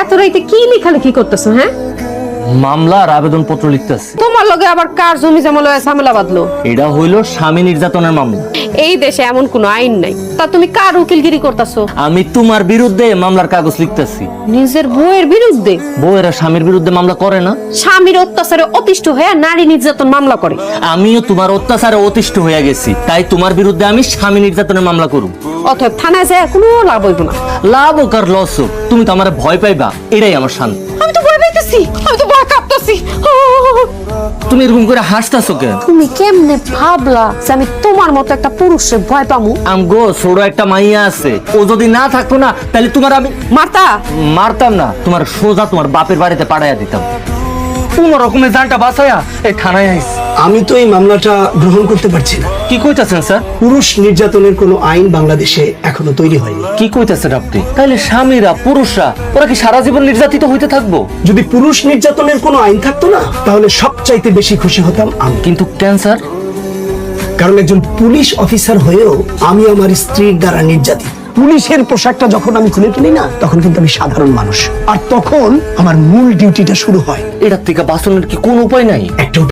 এত রাইতে কি লেখালেখি করতেছো? হ্যাঁ, মামলার আবেদন পত্র লিখতেছি। তোমার লগে আবার কার জমি জমা লয়ে ঝামেলা বাঁধলো? এটা হইল স্বামী নির্যাতনের মামলা। এই দেশে এমন কোনো আইন নাই, তা তুমি কার উকিলগিরি করতেছো? আমি তোমার বিরুদ্ধে মামলার কাগজ লিখতেছি। নিজের বউয়ের বিরুদ্ধে? বউয়েরা স্বামীর বিরুদ্ধে মামলা করে না? স্বামীর অত্যাচারে অতিষ্ঠ হয়ে নারী নির্যাতন মামলা করে। আমিও তোমার অত্যাচারে অতিষ্ঠ হয়ে গেছি, তাই তোমার বিরুদ্ধে আমি স্বামী নির্যাতনের মামলা করব। অতএব থানায় যায় কোনো লাভ হইব না। লাভ হোক আর লস হোক, তুমি তো আমার ভয় পাইবা, এটাই আমার শান্তি। আমি তো ভয় পাইতেছি, আমি তো ভয় কাঁপতেছি। তুমি এরকম করে হাসতেছো কেন? তুমি কেমনে ভাবলা যে আমি তোমার মতো একটা পুরুষের ভয় পামু? আমগো ছোট একটা মাইয়া আছে, ও যদি না থাকতো না তাহলে তোমার আমি মারতা? মারতাম না, তোমার সোজা তোমার বাপের বাড়িতে পাঠাইয়া দিতাম। কোন রকমের জানটা বাঁচাইয়া এই থানায় আইস। আমি তো এই মামলাটা গ্রহণ করতে পারছি না। কি কইতাছেন স্যার? পুরুষ নির্যাতনের কোনো আইন বাংলাদেশে এখনো তৈরি হয়নি। কি কইতাছেন আপনি? তাহলে স্বামীরা পুরুষরা ওরা কি সারা জীবন নির্যাতিত হইতে থাকবো? যদি পুরুষ নির্যাতনের কোনো আইন থাকতো না, তাহলে সবচাইতে বেশি খুশি হতাম আমি। কিন্তু ক্যান্সার, কারণ একজন পুলিশ অফিসার হয়েও আমি আমার স্ত্রীর দ্বারা নির্যাতিত। পুলিশের পোশাকটা যখন আমি খুলে ফেলি না, তখন কিন্তু আমি সাধারণ মানুষ, আর তখন আমার মূল ডিউটিটা শুরু হয়। এটার থেকে বাঁচানোর কি কোনো উপায় নাই? একটা